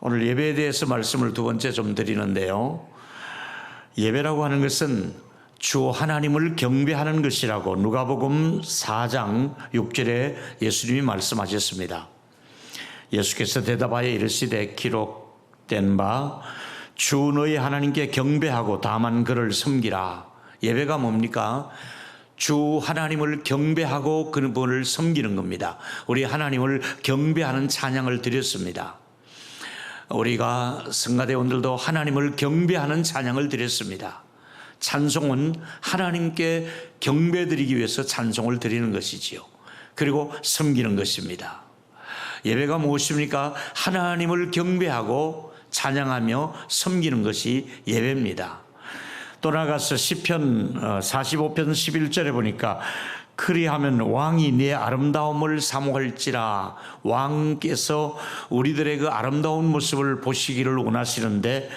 오늘 예배에 대해서 말씀을 두 번째 좀 드리는데요. 예배라고 하는 것은 주 하나님을 경배하는 것이라고 누가복음 4장 6절에 예수님이 말씀하셨습니다. 예수께서 대답하여 이르시되 기록된 바 주 너희 하나님께 경배하고 다만 그를 섬기라. 예배가 뭡니까? 주 하나님을 경배하고 그분을 섬기는 겁니다. 우리 하나님을 경배하는 찬양을 드렸습니다. 우리가 성가대원들도 하나님을 경배하는 찬양을 드렸습니다. 찬송은 하나님께 경배드리기 위해서 찬송을 드리는 것이지요. 그리고 섬기는 것입니다. 예배가 무엇입니까? 하나님을 경배하고 찬양하며 섬기는 것이 예배입니다. 또 나가서 시편 45편 11절에 보니까 그리하면 왕이 네 아름다움을 사모할지라. 왕께서 우리들의 그 아름다운 모습을 보시기를 원하시는데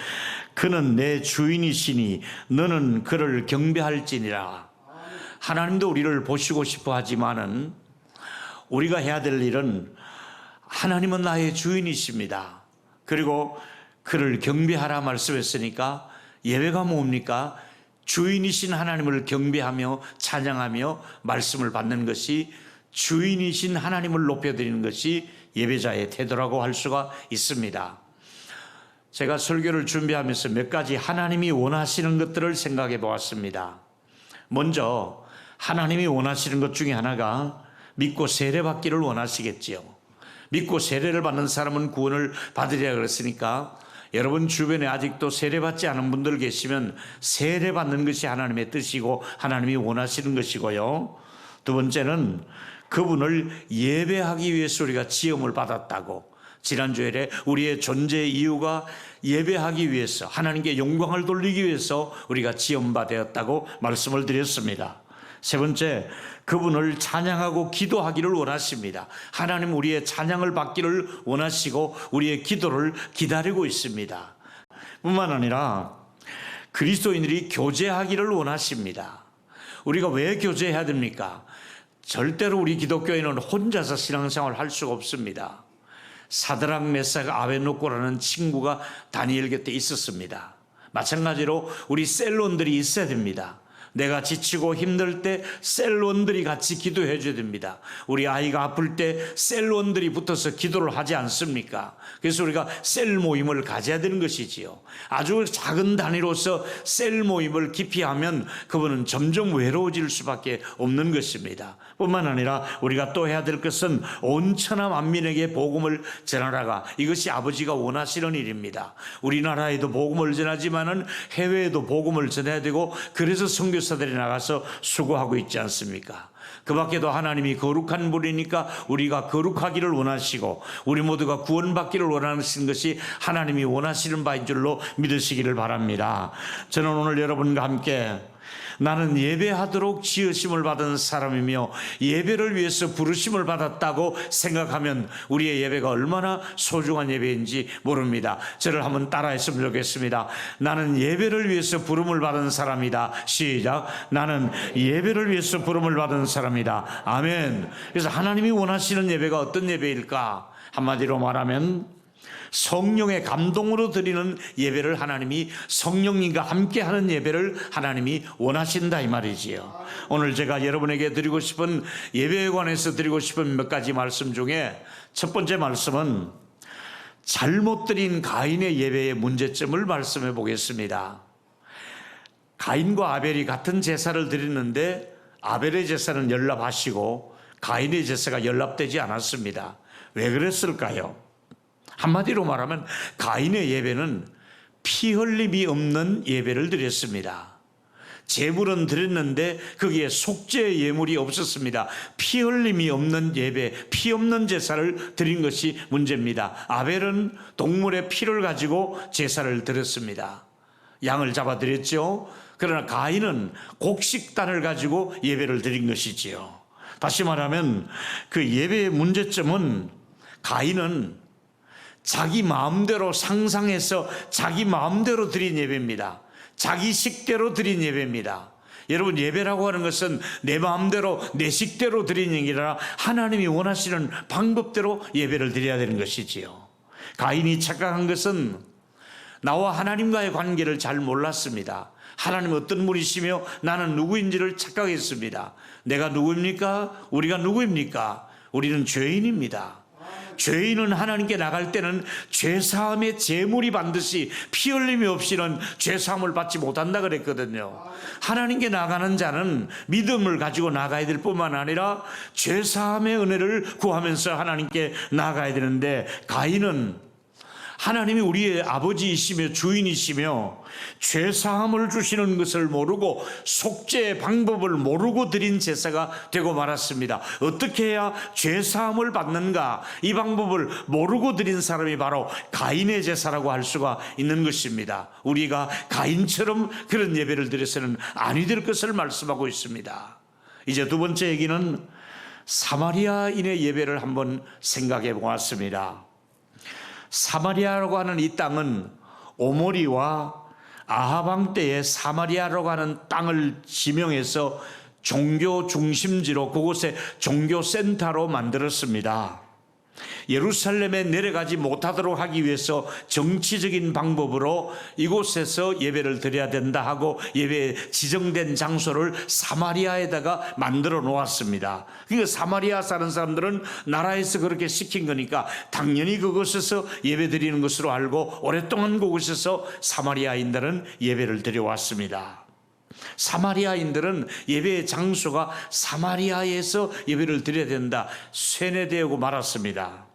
그는 내 주인이시니 너는 그를 경배할지니라. 하나님도 우리를 보시고 싶어 하지만은 우리가 해야 될 일은 하나님은 나의 주인이십니다. 그리고 그를 경배하라 말씀했으니까 예배가 뭡니까? 주인이신 하나님을 경배하며 찬양하며 말씀을 받는 것이, 주인이신 하나님을 높여드리는 것이 예배자의 태도라고 할 수가 있습니다. 제가 설교를 준비하면서 몇 가지 하나님이 원하시는 것들을 생각해 보았습니다. 먼저 하나님이 원하시는 것 중에 하나가 믿고 세례받기를 원하시겠지요. 믿고 세례를 받는 사람은 구원을 받으리라 그랬으니까 여러분 주변에 아직도 세례받지 않은 분들 계시면 세례받는 것이 하나님의 뜻이고 하나님이 원하시는 것이고요. 두 번째는 그분을 예배하기 위해서 우리가 지음을 받았다고, 지난주에 우리의 존재의 이유가 예배하기 위해서, 하나님께 영광을 돌리기 위해서 우리가 지음받았다고 말씀을 드렸습니다. 세 번째, 그분을 찬양하고 기도하기를 원하십니다. 하나님 우리의 찬양을 받기를 원하시고 우리의 기도를 기다리고 있습니다. 뿐만 아니라 그리스도인들이 교제하기를 원하십니다. 우리가 왜 교제해야 됩니까? 절대로 우리 기독교인은 혼자서 신앙생활을 할 수가 없습니다. 사드락 메삭 아벳노고라는 친구가 다니엘 곁에 있었습니다. 마찬가지로 우리 셀론들이 있어야 됩니다. 내가 지치고 힘들 때 셀론들이 같이 기도해 줘야 됩니다. 우리 아이가 아플 때 셀론들이 붙어서 기도를 하지 않습니까? 그래서 우리가 셀 모임을 가져야 되는 것이지요. 아주 작은 단위로서 셀 모임을 깊이 하면 그분은 점점 외로워질 수밖에 없는 것입니다. 뿐만 아니라 우리가 또 해야 될 것은 온 천하 만민에게 복음을 전하라가, 이것이 아버지가 원하시는 일입니다. 우리나라에도 복음을 전하지만은 해외에도 복음을 전해야 되고, 그래서 선교사들이 나가서 수고하고 있지 않습니까? 그 밖에도 하나님이 거룩한 분이니까 우리가 거룩하기를 원하시고 우리 모두가 구원받기를 원하시는 것이 하나님이 원하시는 바인 줄로 믿으시기를 바랍니다. 저는 오늘 여러분과 함께 나는 예배하도록 지으심을 받은 사람이며 예배를 위해서 부르심을 받았다고 생각하면 우리의 예배가 얼마나 소중한 예배인지 모릅니다. 저를 한번 따라했으면 좋겠습니다. 나는 예배를 위해서 부름을 받은 사람이다. 시작. 나는 예배를 위해서 부름을 받은 사람이다. 아멘. 그래서 하나님이 원하시는 예배가 어떤 예배일까? 한마디로 말하면 성령의 감동으로 드리는 예배를, 하나님이 성령님과 함께 하는 예배를 하나님이 원하신다 이 말이지요. 오늘 제가 여러분에게 드리고 싶은, 예배에 관해서 드리고 싶은 몇 가지 말씀 중에 첫 번째 말씀은 잘못 드린 가인의 예배의 문제점을 말씀해 보겠습니다. 가인과 아벨이 같은 제사를 드렸는데 아벨의 제사는 연납하시고 가인의 제사가 연납되지 않았습니다. 왜 그랬을까요? 한마디로 말하면 가인의 예배는 피 흘림이 없는 예배를 드렸습니다. 제물은 드렸는데 거기에 속죄의 예물이 없었습니다. 피 흘림이 없는 예배, 피 없는 제사를 드린 것이 문제입니다. 아벨은 동물의 피를 가지고 제사를 드렸습니다. 양을 잡아 드렸죠. 그러나 가인은 곡식단을 가지고 예배를 드린 것이지요. 다시 말하면 그 예배의 문제점은, 가인은 자기 마음대로 상상해서 자기 마음대로 드린 예배입니다. 자기 식대로 드린 예배입니다. 여러분, 예배라고 하는 것은 내 마음대로 내 식대로 드리는 게 아니라 하나님이 원하시는 방법대로 예배를 드려야 되는 것이지요. 가인이 착각한 것은 나와 하나님과의 관계를 잘 몰랐습니다. 하나님 어떤 분이시며 나는 누구인지를 착각했습니다. 내가 누구입니까? 우리가 누구입니까? 우리는 죄인입니다. 죄인은 하나님께 나갈 때는 죄사함의 제물이 반드시 피 흘림이 없이는 죄사함을 받지 못한다 그랬거든요. 하나님께 나가는 자는 믿음을 가지고 나가야 될 뿐만 아니라 죄사함의 은혜를 구하면서 하나님께 나가야 되는데, 가인은 하나님이 우리의 아버지이시며 주인이시며 죄사함을 주시는 것을 모르고 속죄의 방법을 모르고 드린 제사가 되고 말았습니다. 어떻게 해야 죄사함을 받는가, 이 방법을 모르고 드린 사람이 바로 가인의 제사라고 할 수가 있는 것입니다. 우리가 가인처럼 그런 예배를 드려서는 아니 될 것을 말씀하고 있습니다. 이제 두 번째 얘기는 사마리아인의 예배를 한번 생각해 보았습니다. 사마리아라고 하는 이 땅은 오모리와 아하방 때에 사마리아라고 하는 땅을 지명해서 종교 중심지로, 그곳에 종교 센터로 만들었습니다. 예루살렘에 내려가지 못하도록 하기 위해서 정치적인 방법으로 이곳에서 예배를 드려야 된다 하고 예배에 지정된 장소를 사마리아에다가 만들어 놓았습니다. 그러니까 사마리아 사는 사람들은 나라에서 그렇게 시킨 거니까 당연히 그곳에서 예배 드리는 것으로 알고 오랫동안 그곳에서 사마리아인들은 예배를 드려왔습니다. 사마리아인들은 예배의 장소가 사마리아에서 예배를 드려야 된다 세뇌되고 말았습니다.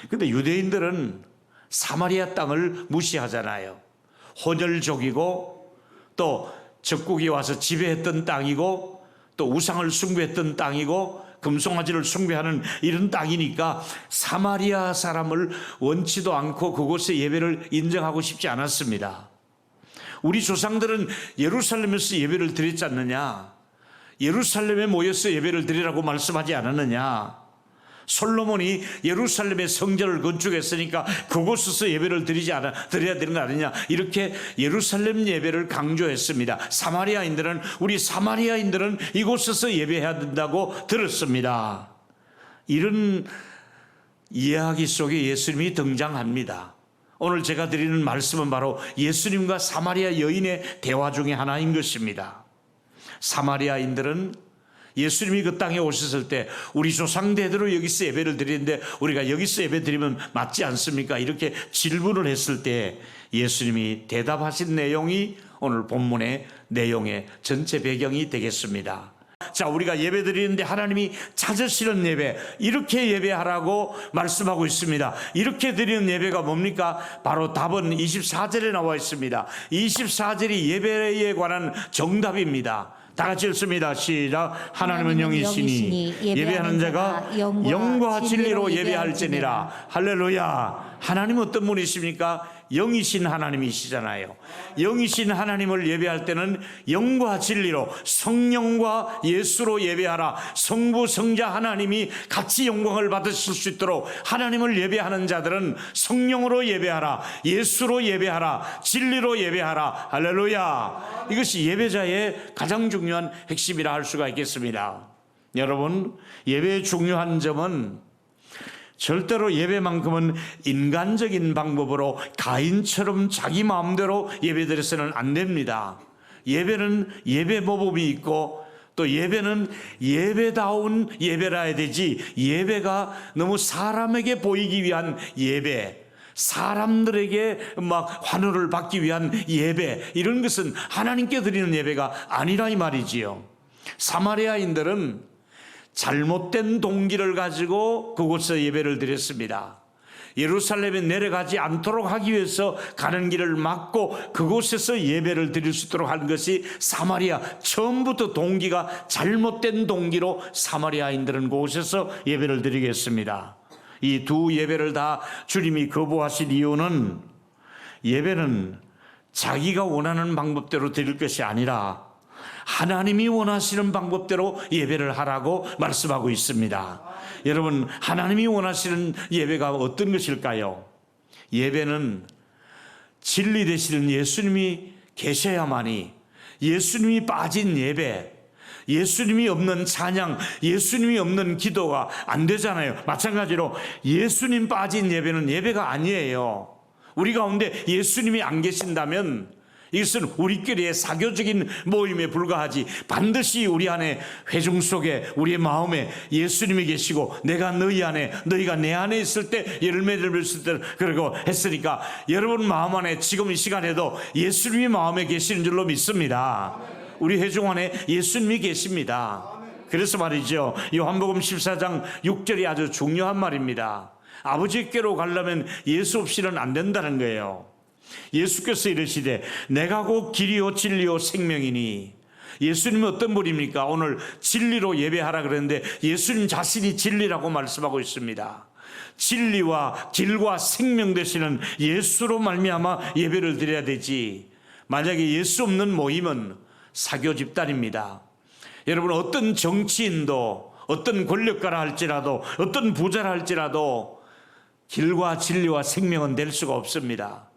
그런데 유대인들은 사마리아 땅을 무시하잖아요. 혼혈족이고 또 적국이 와서 지배했던 땅이고 또 우상을 숭배했던 땅이고 금송아지를 숭배하는 이런 땅이니까 사마리아 사람을 원치도 않고 그곳에 예배를 인정하고 싶지 않았습니다. 우리 조상들은 예루살렘에서 예배를 드렸지 않느냐? 예루살렘에 모여서 예배를 드리라고 말씀하지 않았느냐? 솔로몬이 예루살렘에 성전을 건축했으니까 그곳에서 예배를 드려야 되는 거 아니냐? 이렇게 예루살렘 예배를 강조했습니다. 우리 사마리아인들은 이곳에서 예배해야 된다고 들었습니다. 이런 이야기 속에 예수님이 등장합니다. 오늘 제가 드리는 말씀은 바로 예수님과 사마리아 여인의 대화 중에 하나인 것입니다. 사마리아인들은 예수님이 그 땅에 오셨을 때 우리 조상 대대로 여기서 예배를 드리는데 우리가 여기서 예배 드리면 맞지 않습니까? 이렇게 질문을 했을 때 예수님이 대답하신 내용이 오늘 본문의 내용의 전체 배경이 되겠습니다. 자, 우리가 예배 드리는데 하나님이 찾으시는 예배, 이렇게 예배하라고 말씀하고 있습니다. 이렇게 드리는 예배가 뭡니까? 바로 답은 24절에 나와 있습니다. 24절이 예배에 관한 정답입니다. 다 같이 읽습니다. 시작. 하나님은 영이시니 예배하는 자가 영과 진리로 예배할지니라. 할렐루야. 하나님은 어떤 분이십니까? 영이신 하나님이시잖아요. 영이신 하나님을 예배할 때는 영과 진리로, 성령과 예수로 예배하라. 성부 성자 하나님이 같이 영광을 받으실 수 있도록 하나님을 예배하는 자들은 성령으로 예배하라, 예수로 예배하라, 진리로 예배하라. 할렐루야. 이것이 예배자의 가장 중요한 핵심이라 할 수가 있겠습니다. 여러분, 예배의 중요한 점은 절대로 예배만큼은 인간적인 방법으로 가인처럼 자기 마음대로 예배드려서는 안 됩니다. 예배는 예배 모범이 있고 또 예배는 예배다운 예배라 해야 되지, 예배가 너무 사람에게 보이기 위한 예배, 사람들에게 막 환호를 받기 위한 예배, 이런 것은 하나님께 드리는 예배가 아니라 이 말이지요. 사마리아인들은 잘못된 동기를 가지고 그곳에서 예배를 드렸습니다. 예루살렘에 내려가지 않도록 하기 위해서 가는 길을 막고 그곳에서 예배를 드릴 수 있도록 한 것이 사마리아, 처음부터 동기가 잘못된 동기로 사마리아인들은 그곳에서 예배를 드리겠습니다. 이 두 예배를 다 주님이 거부하신 이유는 예배는 자기가 원하는 방법대로 드릴 것이 아니라 하나님이 원하시는 방법대로 예배를 하라고 말씀하고 있습니다. 여러분, 하나님이 원하시는 예배가 어떤 것일까요? 예배는 진리 되시는 예수님이 계셔야만이, 예수님이 빠진 예배, 예수님이 없는 찬양, 예수님이 없는 기도가 안 되잖아요. 마찬가지로 예수님 빠진 예배는 예배가 아니에요. 우리 가운데 예수님이 안 계신다면 이것은 우리끼리의 사교적인 모임에 불과하지, 반드시 우리 안에 회중 속에 우리의 마음에 예수님이 계시고 내가 너희 안에 너희가 내 안에 있을 때 열매를 맺을 때 그러고 했으니까 여러분 마음 안에 지금 이 시간에도 예수님이 마음에 계시는 줄로 믿습니다. 우리 회중 안에 예수님이 계십니다. 그래서 말이죠, 요한복음 14장 6절이 아주 중요한 말입니다. 아버지께로 가려면 예수 없이는 안 된다는 거예요. 예수께서 이르시되 내가 곧 길이요 진리요 생명이니. 예수님은 어떤 분입니까? 오늘 진리로 예배하라 그랬는데 예수님 자신이 진리라고 말씀하고 있습니다. 진리와 길과 생명 되시는 예수로 말미암아 예배를 드려야 되지, 만약에 예수 없는 모임은 사교 집단입니다. 여러분, 어떤 정치인도, 어떤 권력가라 할지라도, 어떤 부자라 할지라도 길과 진리와 생명은 될 수가 없습니다.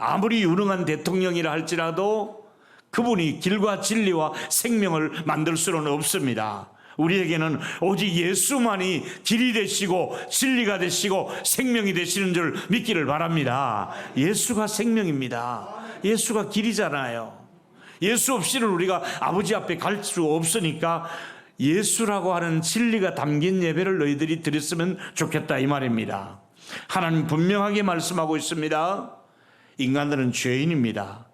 아무리 유능한 대통령이라 할지라도 그분이 길과 진리와 생명을 만들 수는 없습니다. 우리에게는 오직 예수만이 길이 되시고 진리가 되시고 생명이 되시는 줄 믿기를 바랍니다. 예수가 생명입니다. 예수가 길이잖아요. 예수 없이는 우리가 아버지 앞에 갈 수 없으니까 예수라고 하는 진리가 담긴 예배를 너희들이 드렸으면 좋겠다, 이 말입니다. 하나님 분명하게 말씀하고 있습니다. 인간들은 죄인입니다.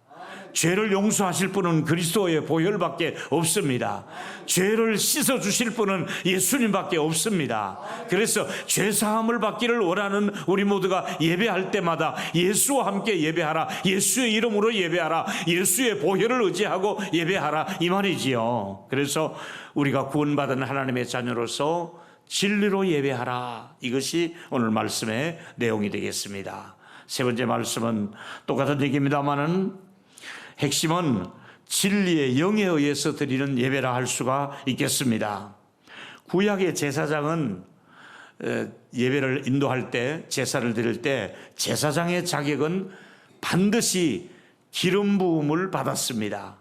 죄를 용서하실 분은 그리스도의 보혈밖에 없습니다. 죄를 씻어주실 분은 예수님밖에 없습니다. 그래서 죄사함을 받기를 원하는 우리 모두가 예배할 때마다 예수와 함께 예배하라, 예수의 이름으로 예배하라, 예수의 보혈을 의지하고 예배하라, 이 말이지요. 그래서 우리가 구원받은 하나님의 자녀로서 진리로 예배하라, 이것이 오늘 말씀의 내용이 되겠습니다. 세 번째 말씀은 똑같은 얘기입니다만은 핵심은 진리의 영에 의해서 드리는 예배라 할 수가 있겠습니다. 구약의 제사장은 예배를 인도할 때, 제사를 드릴 때 제사장의 자격은 반드시 기름 부음을 받았습니다.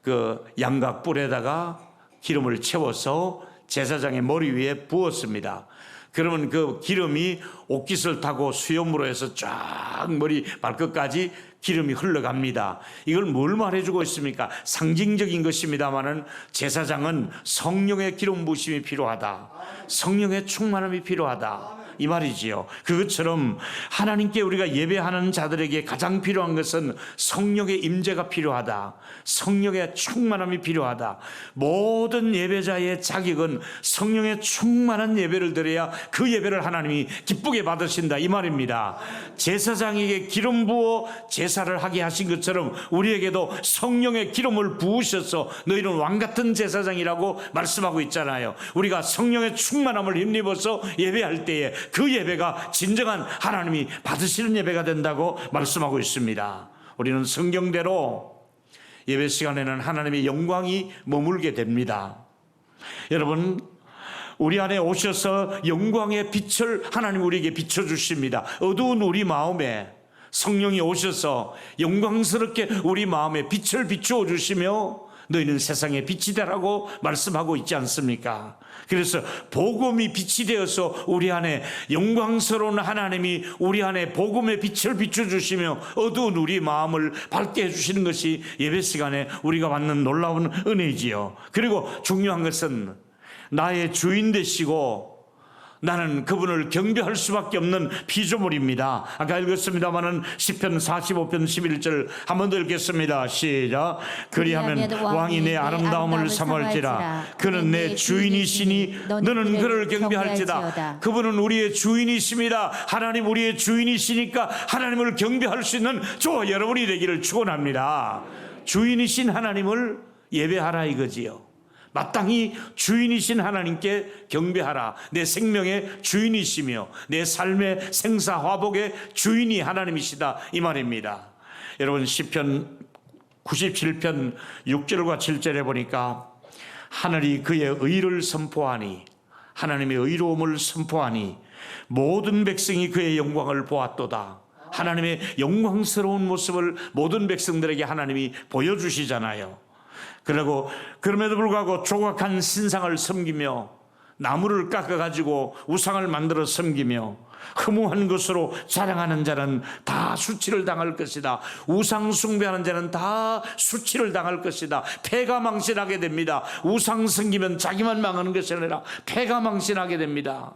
그 양각 뿔에다가 기름을 채워서 제사장의 머리 위에 부었습니다. 그러면 그 기름이 옷깃을 타고 수염으로 해서 쫙 머리 발끝까지 기름이 흘러갑니다. 이걸 뭘 말해주고 있습니까? 상징적인 것입니다마는 제사장은 성령의 기름 부으심이 필요하다, 성령의 충만함이 필요하다, 이 말이지요. 그것처럼 하나님께 우리가 예배하는 자들에게 가장 필요한 것은 성령의 임재가 필요하다, 성령의 충만함이 필요하다. 모든 예배자의 자격은 성령의 충만한 예배를 드려야 그 예배를 하나님이 기쁘게 받으신다, 이 말입니다. 제사장에게 기름 부어 제사를 하게 하신 것처럼 우리에게도 성령의 기름을 부으셔서 너희는 왕같은 제사장이라고 말씀하고 있잖아요. 우리가 성령의 충만함을 힘입어서 예배할 때에 그 예배가 진정한 하나님이 받으시는 예배가 된다고 말씀하고 있습니다. 우리는 성경대로 예배 시간에는 하나님의 영광이 머물게 됩니다. 여러분, 우리 안에 오셔서 영광의 빛을 하나님 우리에게 비춰주십니다. 어두운 우리 마음에 성령이 오셔서 영광스럽게 우리 마음에 빛을 비추어 주시며 너희는 세상의 빛이 되라고 말씀하고 있지 않습니까? 그래서 복음이 빛이 되어서 우리 안에 영광스러운 하나님이 우리 안에 복음의 빛을 비춰주시며 어두운 우리 마음을 밝게 해주시는 것이 예배 시간에 우리가 받는 놀라운 은혜이지요. 그리고 중요한 것은 나의 주인 되시고 나는 그분을 경배할 수밖에 없는 피조물입니다. 아까 읽었습니다마는 시편 45편 11절 한 번 더 읽겠습니다. 시작. 그리하면 왕이 내 아름다움을 삼을지라. 그는 내 주인이시니 너는 그를 경배할지다. 그분은 우리의 주인이십니다. 하나님 우리의 주인이시니까 하나님을 경배할 수 있는 저와 여러분이 되기를 축원합니다. 주인이신 하나님을 예배하라 이거지요. 마땅히 주인이신 하나님께 경배하라. 내 생명의 주인이시며 내 삶의 생사화복의 주인이 하나님이시다, 이 말입니다. 여러분, 시편 97편 6절과 7절에 보니까 하늘이 그의 의를 선포하니, 하나님의 의로움을 선포하니 모든 백성이 그의 영광을 보았도다. 하나님의 영광스러운 모습을 모든 백성들에게 하나님이 보여주시잖아요. 그리고 그럼에도 불구하고 조각한 신상을 섬기며 나무를 깎아가지고 우상을 만들어 섬기며 허무한 것으로 자랑하는 자는 다 수치를 당할 것이다. 우상 숭배하는 자는 다 수치를 당할 것이다. 패가 망신하게 됩니다. 우상 섬기면 자기만 망하는 것이 아니라 패가 망신하게 됩니다.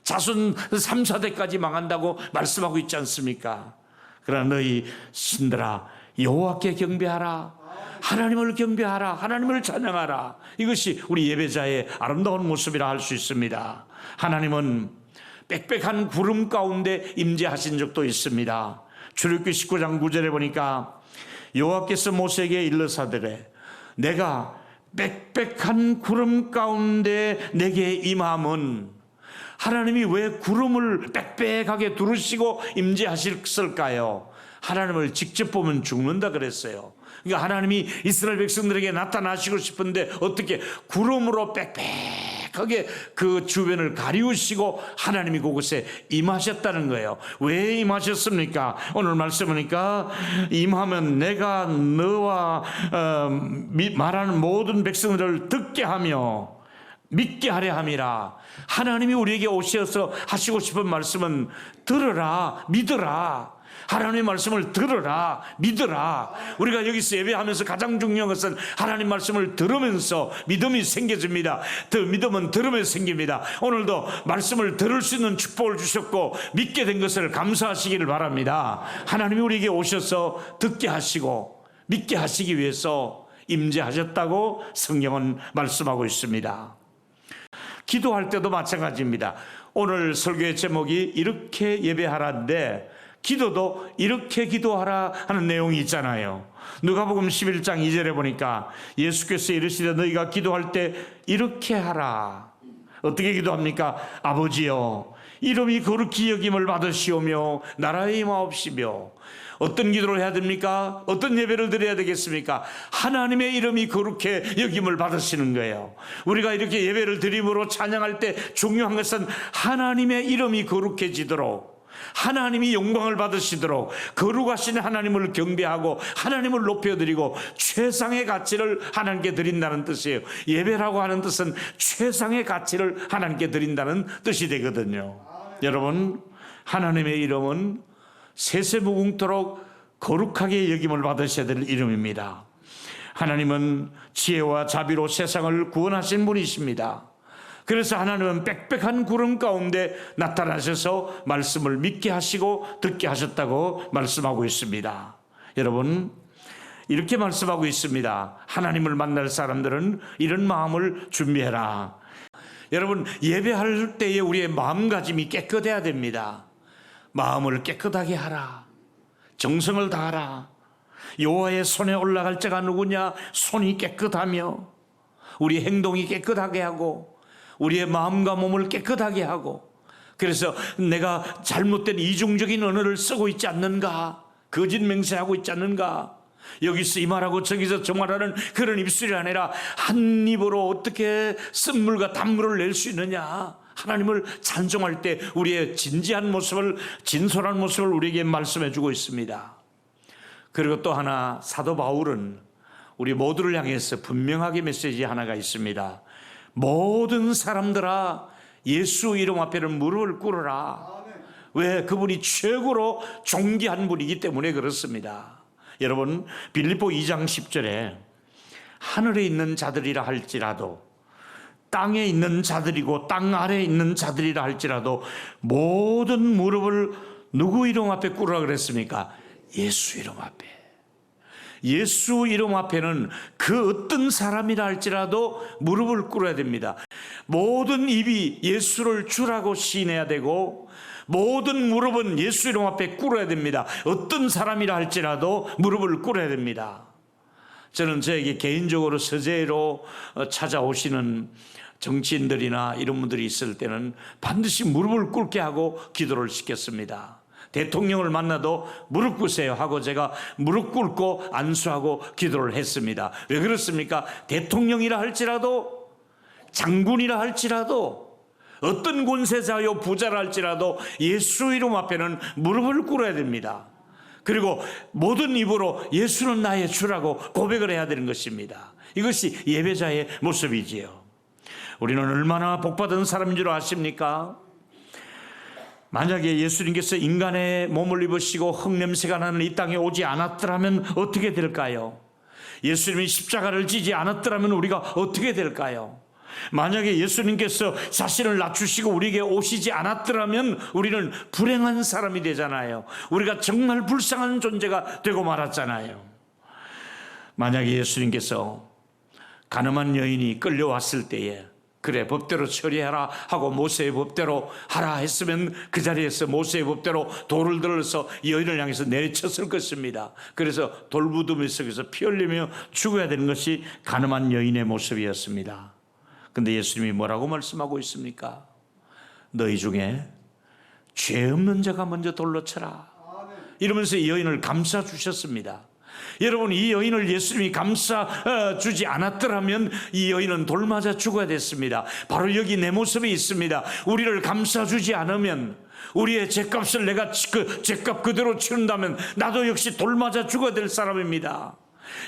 자손 3, 4대까지 망한다고 말씀하고 있지 않습니까? 그러나 너희 신들아, 여호와께 경배하라. 하나님을 경배하라. 하나님을 찬양하라. 이것이 우리 예배자의 아름다운 모습이라 할 수 있습니다. 하나님은 빽빽한 구름 가운데 임재하신 적도 있습니다. 출애굽기 19장 9절에 보니까 여호와께서 모세에게 일러사대래 내가 빽빽한 구름 가운데 내게 임함은, 하나님이 왜 구름을 빽빽하게 두르시고 임재하실까요? 하나님을 직접 보면 죽는다 그랬어요. 그러니까 하나님이 이스라엘 백성들에게 나타나시고 싶은데 어떻게 구름으로 빽빽하게 그 주변을 가리우시고 하나님이 그곳에 임하셨다는 거예요. 왜 임하셨습니까? 오늘 말씀하니까 임하면 내가 너와 말하는 모든 백성들을 듣게 하며 믿게 하려 함이라. 하나님이 우리에게 오셔서 하시고 싶은 말씀은 들으라, 믿으라. 하나님의 말씀을 들으라, 믿으라. 우리가 여기서 예배하면서 가장 중요한 것은 하나님 말씀을 들으면서 믿음이 생겨집니다. 믿음은 들으면서 생깁니다. 오늘도 말씀을 들을 수 있는 축복을 주셨고 믿게 된 것을 감사하시기를 바랍니다. 하나님이 우리에게 오셔서 듣게 하시고 믿게 하시기 위해서 임재하셨다고 성경은 말씀하고 있습니다. 기도할 때도 마찬가지입니다. 오늘 설교의 제목이 이렇게 예배하라인데 기도도 이렇게 기도하라 하는 내용이 있잖아요. 누가복음 11장 2절에 보니까 예수께서 이르시되 너희가 기도할 때 이렇게 하라. 어떻게 기도합니까? 아버지여 이름이 거룩히 여김을 받으시오며 나라의 임하옵시며. 어떤 기도를 해야 됩니까? 어떤 예배를 드려야 되겠습니까? 하나님의 이름이 거룩해 여김을 받으시는 거예요. 우리가 이렇게 예배를 드림으로 찬양할 때 중요한 것은 하나님의 이름이 거룩해지도록, 하나님이 영광을 받으시도록 거룩하신 하나님을 경배하고 하나님을 높여드리고 최상의 가치를 하나님께 드린다는 뜻이에요. 예배라고 하는 뜻은 최상의 가치를 하나님께 드린다는 뜻이 되거든요. 여러분, 하나님의 이름은 세세무궁토록 거룩하게 여김을 받으셔야 될 이름입니다. 하나님은 지혜와 자비로 세상을 구원하신 분이십니다. 그래서 하나님은 빽빽한 구름 가운데 나타나셔서 말씀을 믿게 하시고 듣게 하셨다고 말씀하고 있습니다. 여러분, 이렇게 말씀하고 있습니다. 하나님을 만날 사람들은 이런 마음을 준비해라. 여러분, 예배할 때에 우리의 마음가짐이 깨끗해야 됩니다. 마음을 깨끗하게 하라. 정성을 다하라. 여호와의 손에 올라갈 자가 누구냐? 손이 깨끗하며 우리 행동이 깨끗하게 하고 우리의 마음과 몸을 깨끗하게 하고. 그래서 내가 잘못된 이중적인 언어를 쓰고 있지 않는가? 거짓 맹세하고 있지 않는가? 여기서 이 말하고 저기서 저 말하는 그런 입술이 아니라 한 입으로 어떻게 쓴물과 단물을 낼 수 있느냐? 하나님을 찬송할 때 우리의 진지한 모습을, 진솔한 모습을 우리에게 말씀해 주고 있습니다. 그리고 또 하나, 사도 바울은 우리 모두를 향해서 분명하게 메시지 하나가 있습니다. 모든 사람들아 예수 이름 앞에는 무릎을 꿇어라. 왜? 그분이 최고로 존귀한 분이기 때문에 그렇습니다. 여러분, 빌립보 2장 10절에 하늘에 있는 자들이라 할지라도, 땅에 있는 자들이고 땅 아래에 있는 자들이라 할지라도 모든 무릎을 누구 이름 앞에 꿇으라 그랬습니까? 예수 이름 앞에. 예수 이름 앞에는 그 어떤 사람이라 할지라도 무릎을 꿇어야 됩니다. 모든 입이 예수를 주라고 시인해야 되고 모든 무릎은 예수 이름 앞에 꿇어야 됩니다. 어떤 사람이라 할지라도 무릎을 꿇어야 됩니다. 저는 저에게 개인적으로 서재로 찾아오시는 정치인들이나 이런 분들이 있을 때는 반드시 무릎을 꿇게 하고 기도를 시켰습니다. 대통령을 만나도 무릎 꿇으세요 하고 제가 무릎 꿇고 안수하고 기도를 했습니다. 왜 그렇습니까? 대통령이라 할지라도, 장군이라 할지라도, 어떤 권세자요 부자라 할지라도 예수 이름 앞에는 무릎을 꿇어야 됩니다. 그리고 모든 입으로 예수는 나의 주라고 고백을 해야 되는 것입니다. 이것이 예배자의 모습이지요. 우리는 얼마나 복받은 사람인 줄 아십니까? 만약에 예수님께서 인간의 몸을 입으시고 흙냄새가 나는 이 땅에 오지 않았더라면 어떻게 될까요? 예수님이 십자가를 지지 않았더라면 우리가 어떻게 될까요? 만약에 예수님께서 자신을 낮추시고 우리에게 오시지 않았더라면 우리는 불행한 사람이 되잖아요. 우리가 정말 불쌍한 존재가 되고 말았잖아요. 만약에 예수님께서 가늠한 여인이 끌려왔을 때에 그래 법대로 처리해라 하고 모세의 법대로 하라 했으면 그 자리에서 모세의 법대로 돌을 들어서 여인을 향해서 내리쳤을 것입니다. 그래서 돌무더미 속에서 피 흘리며 죽어야 되는 것이 가늠한 여인의 모습이었습니다. 근데 예수님이 뭐라고 말씀하고 있습니까? 너희 중에 죄 없는 자가 먼저 돌로 쳐라. 이러면서 이 여인을 감싸 주셨습니다. 여러분, 이 여인을 예수님이 감싸 주지 않았더라면 이 여인은 돌 맞아 죽어야 됐습니다. 바로 여기 내 모습이 있습니다. 우리를 감싸 주지 않으면, 우리의 죄값을 내가 그 죄값 그대로 치른다면 나도 역시 돌 맞아 죽어야 될 사람입니다.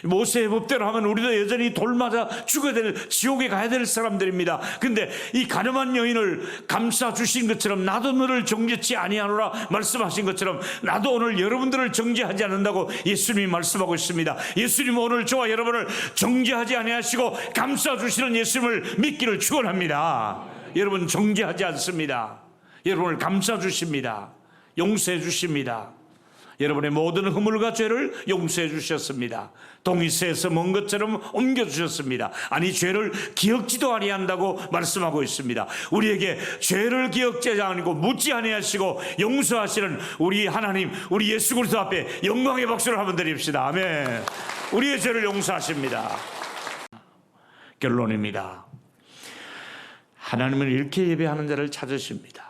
모세의 법대로 하면 우리도 여전히 돌 맞아 죽어야 될, 지옥에 가야 될 사람들입니다. 근데 이 가늠한 여인을 감싸 주신 것처럼 나도 너를 정죄치 아니하노라 말씀하신 것처럼 나도 오늘 여러분들을 정죄하지 않는다고 예수님이 말씀하고 있습니다. 예수님은 오늘 저와 여러분을 정죄하지 아니하시고 감싸 주시는 예수님을 믿기를 축원합니다. 여러분, 정죄하지 않습니다. 여러분을 감싸 주십니다. 용서해 주십니다. 여러분의 모든 허물과 죄를 용서해 주셨습니다. 동이새에서 먼 것처럼 옮겨주셨습니다. 아니, 죄를 기억지도 아니한다고 말씀하고 있습니다. 우리에게 죄를 기억지 않고 묻지 아니하시고 용서하시는 우리 하나님, 우리 예수 그리스도 앞에 영광의 박수를 한번 드립시다. 아멘. 우리의 죄를 용서하십니다. 결론입니다. 하나님은 이렇게 예배하는 자를 찾으십니다.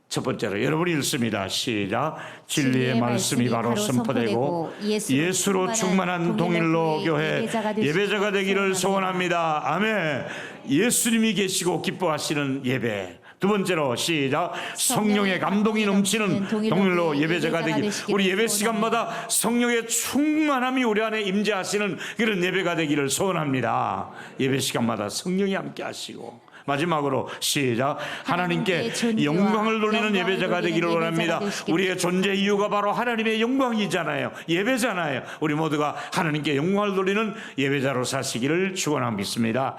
첫 번째로 여러분이 읽습니다. 시작. 진리의 말씀이 바로 선포되고 예수로 충만한 동일로 교회 예배자가 되기를 소원합니다. 아멘. 예수님이 계시고 기뻐하시는 예배. 두 번째로 시작. 성령의 감동이 넘치는 동일로 예배자가 되기. 우리 예배 시간마다 성령의 충만함이 우리 안에 임재하시는 그런 예배가 되기를 소원합니다. 예배 시간마다 성령이 함께 하시고. 마지막으로 시작. 하나님께 영광을 돌리는 예배자가 되기를 원합니다. 우리의 존재 이유가 바로 하나님의 영광이잖아요. 예배잖아요. 우리 모두가 하나님께 영광을 돌리는 예배자로 사시기를 축원합니다.